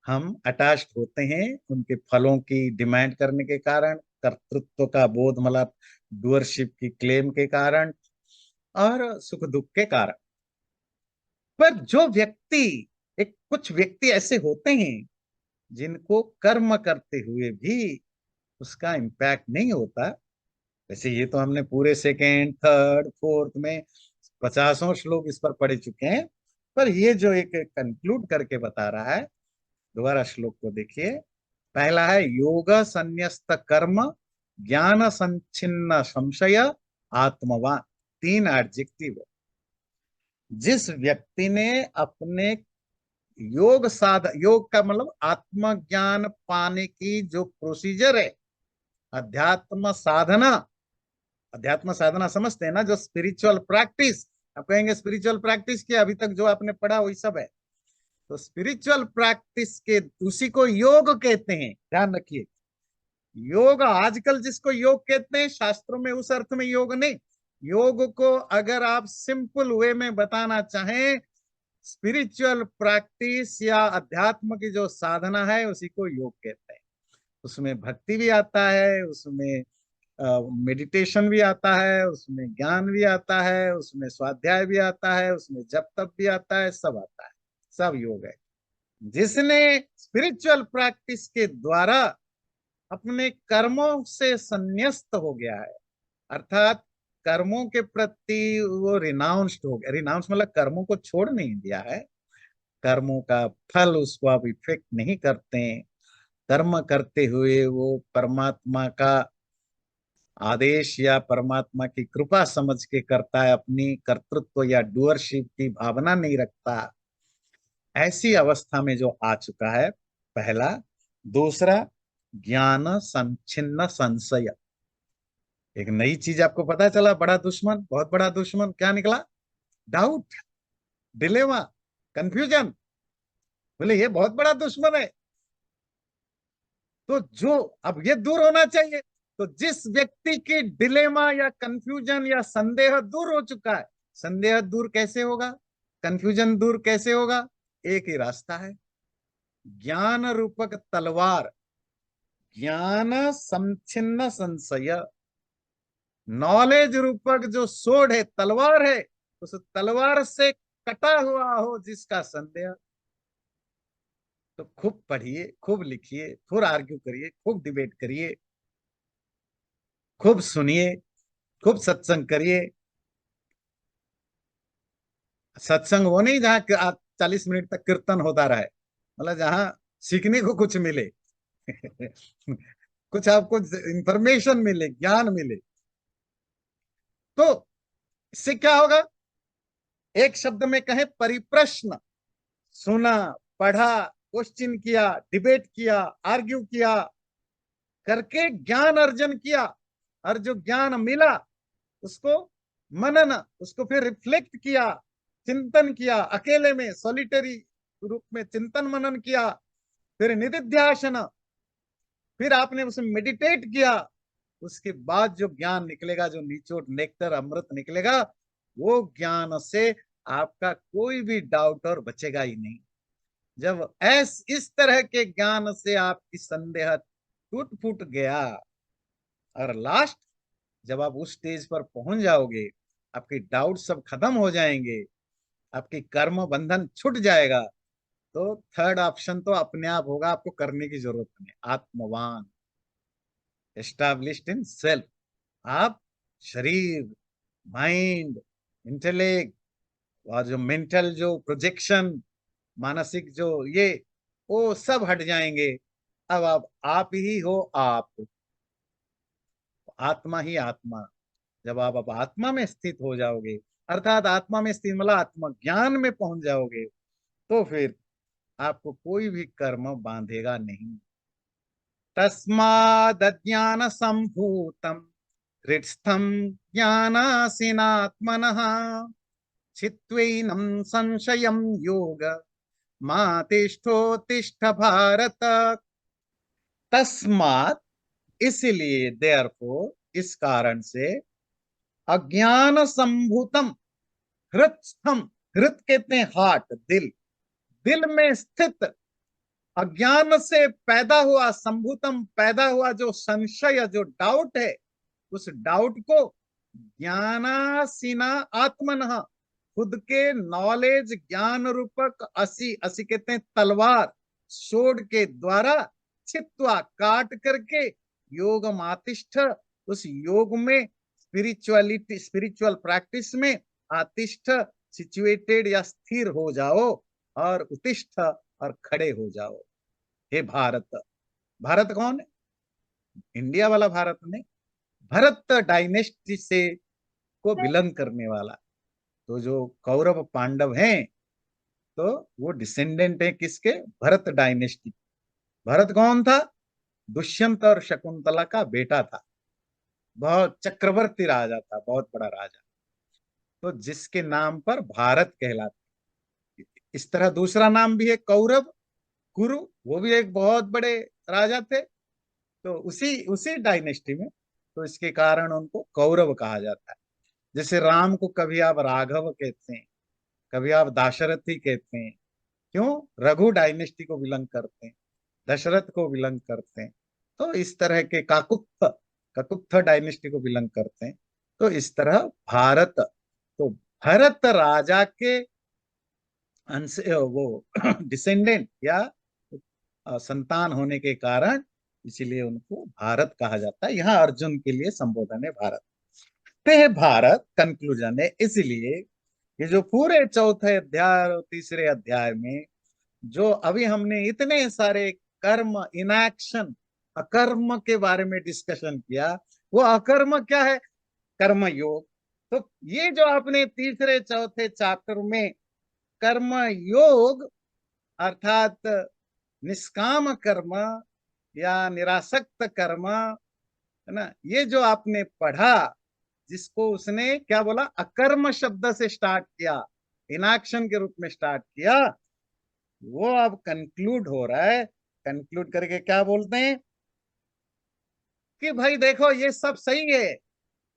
A: हम अटैच्ड होते हैं उनके फलों की डिमांड करने के कारण, कर्तृत्व का बोध मतलब डूअरशिप की क्लेम के कारण, और सुख दुख के कारण। पर जो व्यक्ति, एक कुछ व्यक्ति ऐसे होते हैं जिनको कर्म करते हुए भी उसका इम्पैक्ट नहीं होता। वैसे ये तो हमने पूरे सेकेंड थर्ड फोर्थ में पचासों श्लोक इस पर पढ़ चुके हैं। पर ये जो एक कंक्लूड करके बता रहा है, दोबारा श्लोक को देखिए। पहला है योग संन्यस्त कर्म, ज्ञान संचिन्न संशय, आत्मवान। तीन एडजेक्टिव है। जिस व्यक्ति ने अपने योग का मतलब आत्मज्ञान पाने की जो प्रोसीजर है, अध्यात्म साधना, अध्यात्म साधना समझते हैं ना, जो स्पिरिचुअल प्रैक्टिस। आप कहेंगे स्पिरिचुअल प्रैक्टिस की, अभी तक जो आपने पढ़ा वही सब है। तो स्पिरिचुअल प्रैक्टिस के उसी को योग कहते हैं, ध्यान रखिए। योग आजकल जिसको योग कहते हैं, शास्त्रों में उस अर्थ में योग नहीं। योग को अगर आप सिंपल वे में बताना चाहें, स्पिरिचुअल प्रैक्टिस या अध्यात्म की जो साधना है उसी को योग कहते हैं। उसमें भक्ति भी आता है, उसमें मेडिटेशन भी आता है, उसमें ज्ञान भी आता है, उसमें स्वाध्याय भी आता है, उसमें जप तप भी आता है, सब आता है। सब योग है। जिसने स्पिरिचुअल प्रैक्टिस के द्वारा अपने कर्मों से संन्यास्त हो गया है, अर्थात कर्मों के प्रति वो रिनाउंस्ड हो गया। रिनाउंस मतलब कर्मों को छोड़ नहीं दिया है, कर्मों का फल उसको आप इफेक्ट नहीं करते हैं। कर्म करते हुए वो परमात्मा का आदेश या परमात्मा की कृपा समझ के करता है, अपनी कर्तृत्व या डूअरशिप की भावना नहीं रखता। ऐसी अवस्था में जो आ चुका है, पहला। दूसरा, ज्ञान संचिन्न संशय। एक नई चीज आपको पता चला, बड़ा दुश्मन, बहुत बड़ा दुश्मन क्या निकला? Doubt, dilemma, confusion. बोले ये बहुत बड़ा दुश्मन है। तो जो अब ये दूर होना चाहिए। तो जिस व्यक्ति की डिलेमा या कंफ्यूजन या संदेह दूर हो चुका है, संदेह दूर कैसे होगा, कंफ्यूजन दूर कैसे होगा? एक ही रास्ता है, ज्ञान रूपक तलवार, ज्ञान समछिन्न संशय। नॉलेज रूपक जो सोड है, तलवार है, उस तलवार से कटा हुआ हो जिसका संदेह। तो खूब पढ़िए, खूब लिखिए, खूब आर्ग्यू करिए, खूब डिबेट करिए, खूब सुनिए, खूब सत्संग करिए। सत्संग वो नहीं जहाँ 40 मिनट तक कीर्तन होता रहे, मतलब जहाँ सीखने को कुछ मिले। कुछ आपको इंफॉर्मेशन मिले, ज्ञान मिले। तो इससे क्या होगा, एक शब्द में कहें परिप्रश्न, सुना, पढ़ा, क्वेश्चन किया, डिबेट किया, आर्ग्यू किया करके ज्ञान अर्जन किया, और जो ज्ञान मिला उसको मनन, उसको फिर रिफ्लेक्ट किया, चिंतन किया, अकेले में सॉलिटरी रूप में चिंतन मनन किया, फिर निधिध्यासन, फिर आपने उसमें मेडिटेट किया, उसके बाद जो ज्ञान निकलेगा, जो निचोड़ नेक्टर अमृत निकलेगा, वो ज्ञान से आपका कोई भी डाउट और बचेगा ही नहीं। जब इस तरह के ज्ञान से आपकी संदेह टूट फूट गया, और लास्ट जब आप उस स्टेज पर पहुंच जाओगे, आपके डाउट सब खत्म हो जाएंगे, आपकी कर्म बंधन छूट जाएगा, तो थर्ड ऑप्शन तो अपने आप होगा, आपको करने की जरूरत नहीं। आत्मवान, एस्टैब्लिश्ड इन सेल्फ। आप शरीर, माइंड, इंटेलेक्ट, और जो मेंटल जो प्रोजेक्शन, मानसिक जो ये, वो सब हट जाएंगे। अब आप ही हो आप, आत्मा ही आत्मा। जब आप अब आत्मा में स्थित हो जाओगे, अर्थात आत्मा में स्थित मतलब आत्मज्ञान में पहुंच जाओगे, तो फिर आपको कोई भी कर्म बांधेगा नहीं। तस्मादज्ञान संभूतम हृत्स्थम ज्ञानासीनात्मनः चित्वैनं संशयं योग मातिष्ठोत्तिष्ठ भारत। तस्मात्, इसलिए, देयरफॉर, इस कारण से, अज्ञान संभूतम हृत्स्थम, हृत कहते हैं हार्ट, दिल, दिल में स्थित, अज्ञान से पैदा हुआ, संभूतम पैदा हुआ जो संशय, जो डाउट है, उस डाउट को ज्ञानासीना आत्मन, खुद के नॉलेज ज्ञान रूपक असी, असी कहते हैं तलवार, सोड के द्वारा, छित्वा काट करके, योग मातिष्ठ, उस योग में, स्पिरिचुअलिटी, स्पिरिचुअल प्रैक्टिस में, आतिष्ठ सिचुएटेड या स्थिर हो जाओ, और उत्तिष्ठ और खड़े हो जाओ। हे भारत, भारत कौन है? इंडिया वाला भारत ने, भरत डायनेस्टी से को बिलोंग करने वाला। तो जो कौरव पांडव हैं, तो वो डिसेंडेंट है किसके? भरत डायनेस्टी। भरत कौन था? दुष्यंत और शकुंतला का बेटा था, बहुत चक्रवर्ती राजा था, बहुत बड़ा राजा, तो जिसके नाम पर भारत कहलाता। इस तरह दूसरा नाम भी है कौरव, कुरु, वो भी एक बहुत बड़े राजा थे, तो उसी उसी डायनेस्टी में, तो इसके कारण उनको कौरव कहा जाता है। जैसे राम को कभी आप राघव कहते हैं, कभी आप दाशरथी कहते हैं, क्यों? रघु डायनेस्टी को बिलोंग करते हैं, दशरथ को बिलोंग करते हैं। तो इस तरह के काकुत्थ, ककुत्थ डायनेस्टी को बिलोंग करते हैं। तो इस तरह भारत, तो भरत राजा के अंश, वो डिसेंडेंट या संतान होने के कारण, इसीलिए उनको भारत कहा जाता है। यहाँ अर्जुन के लिए संबोधन है भारत पे, है भारत, कंक्लूजन है। इसलिए ये जो पूरे चौथे अध्याय और तीसरे अध्याय में जो अभी हमने इतने सारे कर्म, इनएक्शन, अकर्म के बारे में डिस्कशन किया, वो अकर्म क्या है? कर्म योग। तो ये जो आपने तीसरे चौथे चैप्टर में कर्म योग, अर्थात निष्काम कर्म या निरासक्त कर्म, है ना, ये जो आपने पढ़ा, जिसको उसने क्या बोला, अकर्म शब्द से स्टार्ट किया, इनएक्शन के रूप में स्टार्ट किया, वो अब कंक्लूड हो रहा है। कंक्लूड करके क्या बोलते हैं कि भाई देखो ये सब सही है,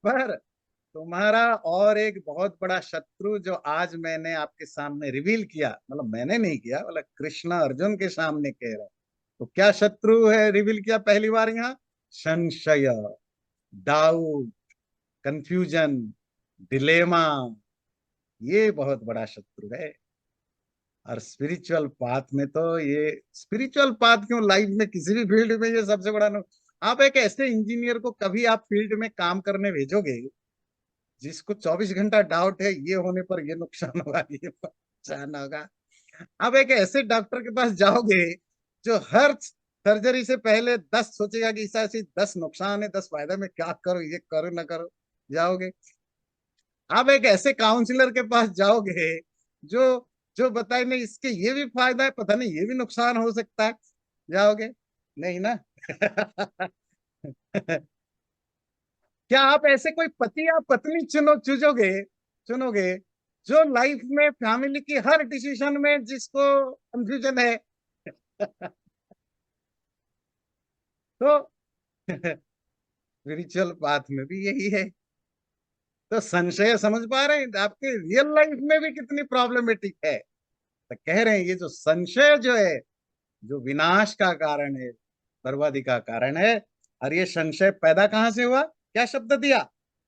A: पर तुम्हारा और एक बहुत बड़ा शत्रु जो आज मैंने आपके सामने रिवील किया, मतलब मैंने नहीं किया, मतलब कृष्ण अर्जुन के सामने कह रहा है, तो क्या शत्रु है रिवील किया पहली बार यहाँ? संशय, डाउट, कंफ्यूजन, डिलेमा, ये बहुत बड़ा शत्रु है। और स्पिरिचुअल पाथ में तो ये, स्पिरिचुअल पाथ क्यों, लाइफ में किसी भी फील्ड में ये सबसे बड़ा आप एक ऐसे इंजीनियर को कभी आप फील्ड में काम करने भेजोगे जिसको 24 घंटा डाउट है, ये होने पर ये नुकसान होगा, ये नुकसान होगा। आप एक ऐसे डॉक्टर के पास जाओगे जो हर सर्जरी से पहले 10 सोचेगा कि ऐसा ऐसी 10 नुकसान है, 10 फायदा, मैं क्या करूं, ये करूं ना करूं, जाओगे। आप एक ऐसे काउंसलर के पास जाओगे जो जो बताए नहीं इसके ये भी फायदा है, पता नहीं ये भी नुकसान हो सकता है, जाओगे? नहीं ना। क्या आप ऐसे कोई पति या पत्नी चुनोगे चुनोगे जो लाइफ में फैमिली की हर डिसीजन में जिसको कंफ्यूजन है? तो स्पिरिचुअल पाथ में भी यही है। तो संशय समझ पा रहे हैं आपके रियल लाइफ में भी कितनी प्रॉब्लमेटिक है? तो कह रहे हैं ये जो संशय जो है, जो विनाश का कारण है, बर्बादी का कारण है। और ये संशय पैदा कहां से हुआ? क्या शब्द दिया?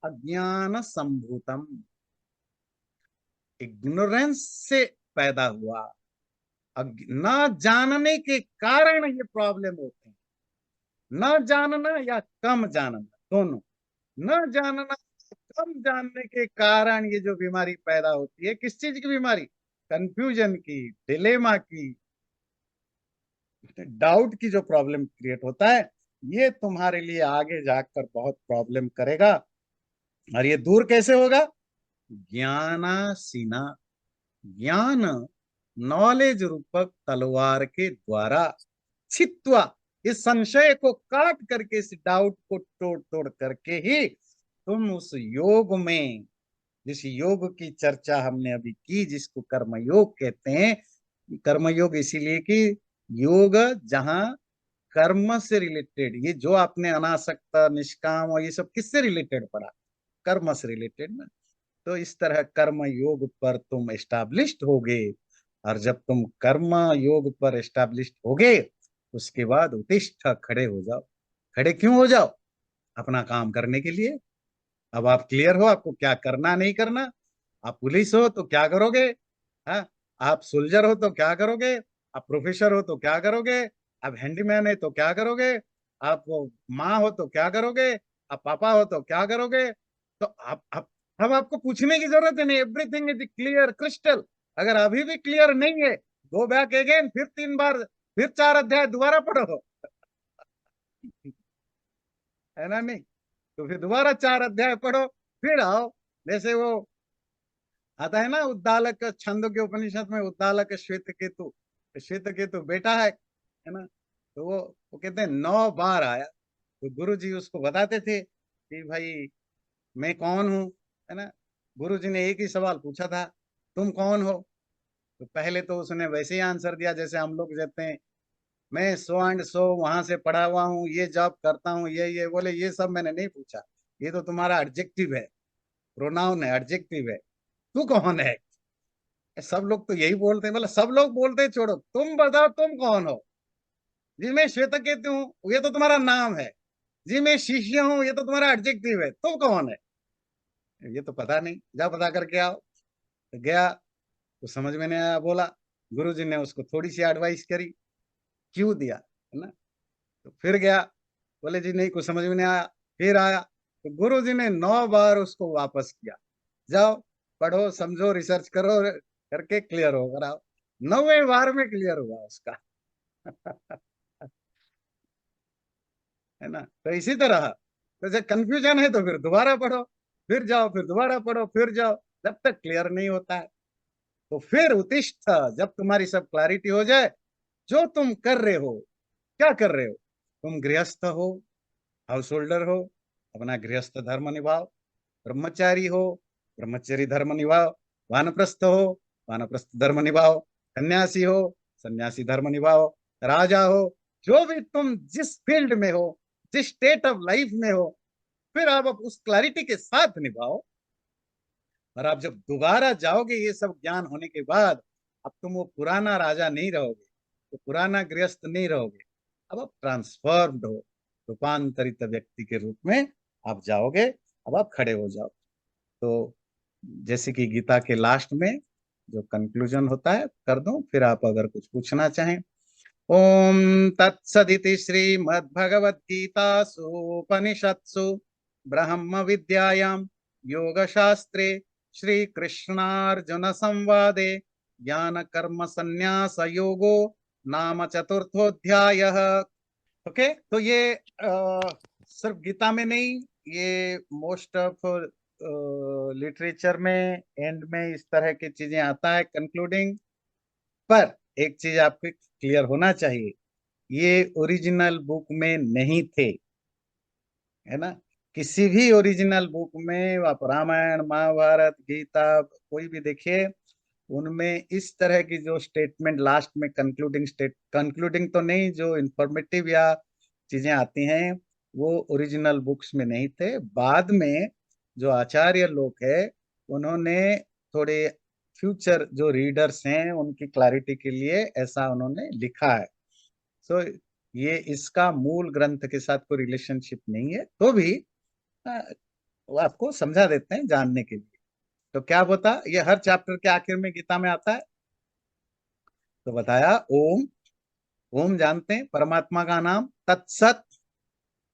A: अज्ञान संभूतम, इग्नोरेंस से पैदा हुआ। न जानने के कारण ये प्रॉब्लम होते हैं। न जानना या कम जानना, दोनों। न जानना, कम जानने के कारण ये जो बीमारी पैदा होती है, किस चीज की बीमारी? कंफ्यूजन की, डिलेमा की, डाउट की जो प्रॉब्लम क्रिएट होता है, ये तुम्हारे लिए आगे जाकर बहुत प्रॉब्लम करेगा। और ये दूर कैसे होगा? ज्ञानासीना, ज्ञान, नॉलेज रूपक तलवार के द्वारा छित्वा, इस संशय को काट करके, इस डाउट को तोड़ तोड़ करके ही तुम उस योग में, जिस योग की चर्चा हमने अभी की, जिसको कर्मयोग कहते हैं। कर्मयोग इसीलिए कि योग जहां कर्म से रिलेटेड, ये जो आपने अनासक्त, निष्काम और ये सब किससे रिलेटेड पढ़ा? कर्म से रिलेटेड ना। तो इस तरह कर्म योग पर तुम एस्टैब्लिश्ड होगे। और जब तुम कर्म योग पर एस्टैब्लिश्ड होगे, उसके बाद उत्तिष्ठ, खड़े हो जाओ। खड़े क्यों हो जाओ? अपना काम करने के लिए। अब आप क्लियर हो आपको क्या करना नहीं करना। आप पुलिस हो तो क्या करोगे? हाँ। आप सोल्जर हो तो क्या करोगे? आप प्रोफेसर हो तो क्या करोगे? आप हैंडीमैन है तो क्या करोगे? आप माँ हो तो क्या करोगे? आप पापा हो तो क्या करोगे? तो आप अब आपको पूछने की जरूरत है नहीं, एवरीथिंग इज क्लियर क्रिस्टल। अगर अभी भी क्लियर नहीं है, गो बैक अगेन, फिर 3 बार, फिर 4 अध्याय दोबारा पढ़ो। है ना? नहीं तो फिर दोबारा 4 अध्याय पढ़ो, फिर आओ। जैसे वो आता है ना, उद्दालक छंदों के उपनिषद में, उद्दालक श्वेत केतु, श्वेत केतु बेटा है ना? तो वो कहते हैं 9 बार आया। तो गुरु जी उसको बताते थे कि भाई मैं कौन हूँ, है ना? गुरु जी ने एक ही सवाल पूछा था, तुम कौन हो? तो पहले तो उसने वैसे ही आंसर दिया जैसे हम लोग देते हैं, मैं सो एंड सो वहां से पढ़ा हुआ हूँ, ये जॉब करता हूँ, ये बोले ये सब मैंने नहीं पूछा। ये तो तुम्हारा एडजेक्टिव है, प्रोनाउन है, एडजेक्टिव है। तू कौन है? सब लोग तो यही बोलते हैं, मतलब सब लोग बोलते हैं, छोड़ो, तुम बताओ तुम कौन हो? जी मैं श्वेत केतु हूँ, ये तो तुम्हारा नाम है। जी मैं शिष्य हूँ, ये तो तुम्हारा एडजेक्टिव है। तुम कौन है? ये तो पता नहीं, जा पता करके आओ। तो गया, तो समझ में नहीं आया, बोला। गुरु जी ने उसको थोड़ी सी एडवाइस करी, क्यों दिया, है ना? तो फिर गया, बोले जी नहीं कुछ समझ में नहीं आया। फिर आया, तो गुरु जी ने 9 बार उसको वापस किया, जाओ पढ़ो समझो रिसर्च करो करके क्लियर हो कर आओ। 9वें बार में क्लियर हुआ उसका। है ना? तो इसी तरह, तो जब कंफ्यूजन है तो फिर दोबारा पढ़ो, फिर जाओ, फिर दोबारा पढ़ो, फिर जाओ, जब तक क्लियर नहीं होता है। तो फिर उत्तिष्ठ, जब तुम्हारी सब क्लैरिटी हो जाए, जो तुम कर रहे हो, क्या कर रहे हो? तुम गृहस्थ हो, हाउस होल्डर हो, अपना गृहस्थ धर्म निभाओ। ब्रह्मचारी हो, ब्रह्मचर्य धर्म निभाओ। वानप्रस्थ हो, वानप्रस्थ धर्म निभाओ। सन्यासी हो, सन्यासी धर्म निभाओ। राजा हो, जो भी तुम जिस फील्ड में हो, जिस स्टेट ऑफ लाइफ में हो, फिर आप उस क्लैरिटी के साथ निभाओ। और आप जब दोबारा जाओगे ये सब ज्ञान होने के बाद, अब तुम वो पुराना राजा नहीं रहोगे, तो पुराना गृहस्थ नहीं रहोगे। अब आप ट्रांसफॉर्म्ड हो, रूपांतरित व्यक्ति के रूप में आप जाओगे। अब आप खड़े हो जाओ। तो जैसे कि गीता के लास्ट में जो कंक्लूजन होता है कर दूं, फिर आप अगर कुछ पूछना चाहें। ओम तत्सदिति श्रीमद्भगवद गीतासु उपनिषत्सु ब्रह्म विद्यायां योग शास्त्रे श्री कृष्णार्जुन संवादे ज्ञान कर्म संन्यास योगो नाम चतुर्थोध्याय। ओके, तो ये सिर्फ गीता में नहीं, ये मोस्ट ऑफ लिटरेचर में एंड में इस तरह की चीजें आता है कंक्लूडिंग। पर एक चीज आपको क्लियर होना चाहिए, ये ओरिजिनल बुक में नहीं थे, है ना। किसी भी ओरिजिनल बुक में आप रामायण महाभारत गीता कोई भी देखिए, उनमें इस तरह की जो स्टेटमेंट लास्ट में कंक्लूडिंग तो नहीं, जो इंफॉर्मेटिव या चीजें आती हैं वो ओरिजिनल बुक्स में नहीं थे। बाद में जो आचार्य लोग हैं उन्होंने थोड़े फ्यूचर जो रीडर्स हैं उनकी क्लैरिटी के लिए ऐसा उन्होंने लिखा है। सो ये इसका मूल ग्रंथ के साथ कोई रिलेशनशिप नहीं है, तो भी अ, वो आपको समझा देते हैं जानने के लिए। तो क्या बता, ये हर चैप्टर के आखिर में गीता में आता है। तो बताया ओम। ओम जानते हैं परमात्मा का नाम, तत्सत।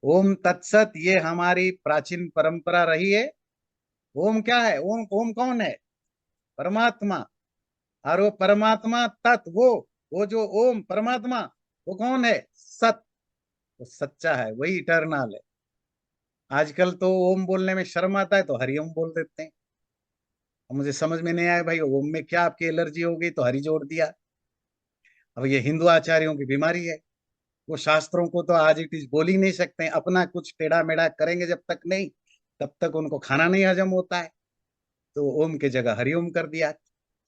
A: ओम तत्सत ये हमारी प्राचीन परंपरा रही है। ओम क्या है? ओम ओम कौन है? परमात्मा। और वो परमात्मा तत् वो जो ओम परमात्मा, वो कौन है? सत। वो सच्चा है, वही इटरनल है। आजकल तो ओम बोलने में शर्म आता है तो हरिओम बोल देते हैं। अब मुझे समझ में नहीं आया भाई, ओम में क्या आपकी एलर्जी हो गई तो हरि जोड़ दिया। अब ये हिंदू आचार्यों की बीमारी है। वो शास्त्रों को तो आज इट इज बोल ही नहीं सकते, अपना कुछ टेढ़ा मेढ़ा करेंगे जब तक नहीं, तब तक उनको खाना नहीं हजम होता है। तो ओम के जगह हरिओम कर दिया।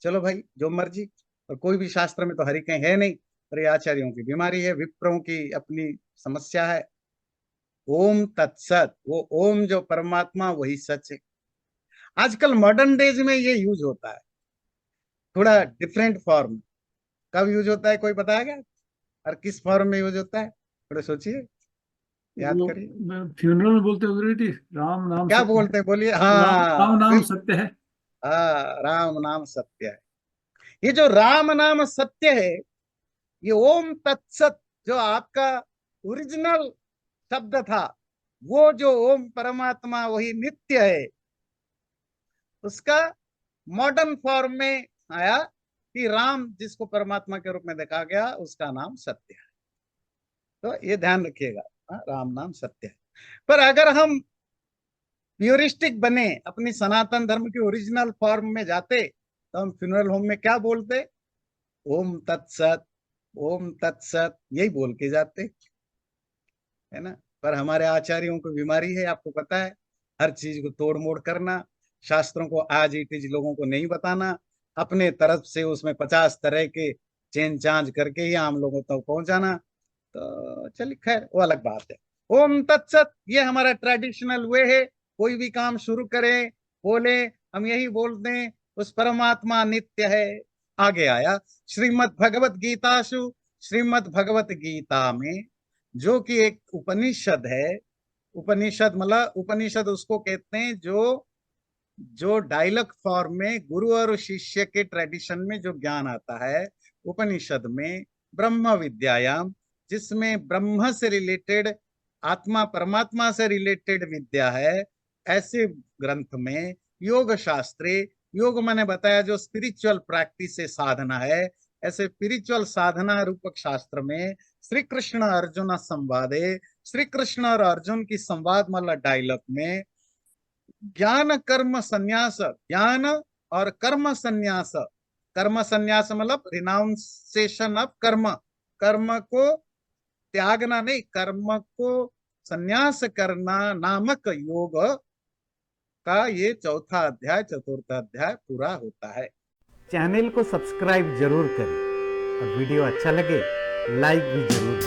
A: चलो भाई जो मर्जी। और कोई भी शास्त्र में तो हरि कहीं है नहीं, पर ये आचार्यों की बीमारी है, विप्रों की अपनी समस्या है। ओम तत्सत, वो ओम जो परमात्मा वही सच है। आजकल मॉडर्न डेज में ये यूज होता है थोड़ा डिफरेंट फॉर्म। कब यूज होता है कोई बताएगा? और किस फॉर्म में यूज होता है? थोड़ा सोचिए, याद
B: वो
A: करिए।
B: फ्यूनरल में बोलते हो थी, राम नाम
A: क्या
B: सत्य है।
A: बोलते हैं बोलिए?
B: राम
A: हाँ
B: नाम सत्य है।
A: हाँ, राम नाम सत्य है। ये जो राम नाम सत्य है, ये ओम तत्सत जो आपका ओरिजिनल शब्द था, वो जो ओम परमात्मा वही नित्य है, उसका मॉडर्न फॉर्म में आया कि राम जिसको परमात्मा के रूप में देखा गया उसका नाम सत्य है। तो ये ध्यान रखिएगा। हाँ, राम नाम सत्य है। पर अगर हम प्योरिस्टिक बने, अपनी सनातन धर्म की ओरिजिनल फॉर्म में जाते, तो हम फ्यूनरल होम में क्या बोलते? ओम तत्सत, ओम तत्सत यही बोल के जाते, है ना। पर हमारे आचार्यों को बीमारी है, आपको पता है, हर चीज को तोड़ मोड़ करना, शास्त्रों को आज इट इज लोगों को नहीं बताना, अपने तरफ से उसमें 50 तरह के चेंज चांज करके ही आम लोगों तक पहुंचाना। तो चलिए खैर वो अलग बात है। ओम तत्सत ये हमारा ट्रेडिशनल वे है। कोई भी काम शुरू करें, बोले, हम यही बोलते हैं उस परमात्मा नित्य है। आगे आया श्रीमद् भगवत गीतासु। श्रीमद् भगवत गीता में जो कि एक उपनिषद है, उपनिषद मतलब उपनिषद उसको कहते हैं जो जो डायलॉग फॉर्म में गुरु और शिष्य के ट्रेडिशन में जो ज्ञान आता है उपनिषद में, ब्रह्म विद्यायाम, जिसमें ब्रह्म से रिलेटेड, आत्मा परमात्मा से रिलेटेड विद्या है, ऐसे ग्रंथ में योग शास्त्रे, योग मैंने बताया जो स्पिरिचुअल प्रैक्टिस से साधना है, ऐसे स्पिरिचुअल साधना रूपक शास्त्र में श्री कृष्ण अर्जुन संवादे, श्री कृष्ण और अर्जुन की संवाद मतलब डायलॉग में ज्ञान कर्म संन्यास, ज्ञान और कर्म संन्यास, कर्म संन्यास मतलब रिनाउंसिएशन ऑफ कर्म, कर्म को त्यागना नहीं, कर्म को संन्यास करना नामक योग का ये चौथा अध्याय चतुर्थ अध्याय पूरा होता है। चैनल को सब्सक्राइब जरूर करें और वीडियो अच्छा लगे लाइक भी जरूर करें।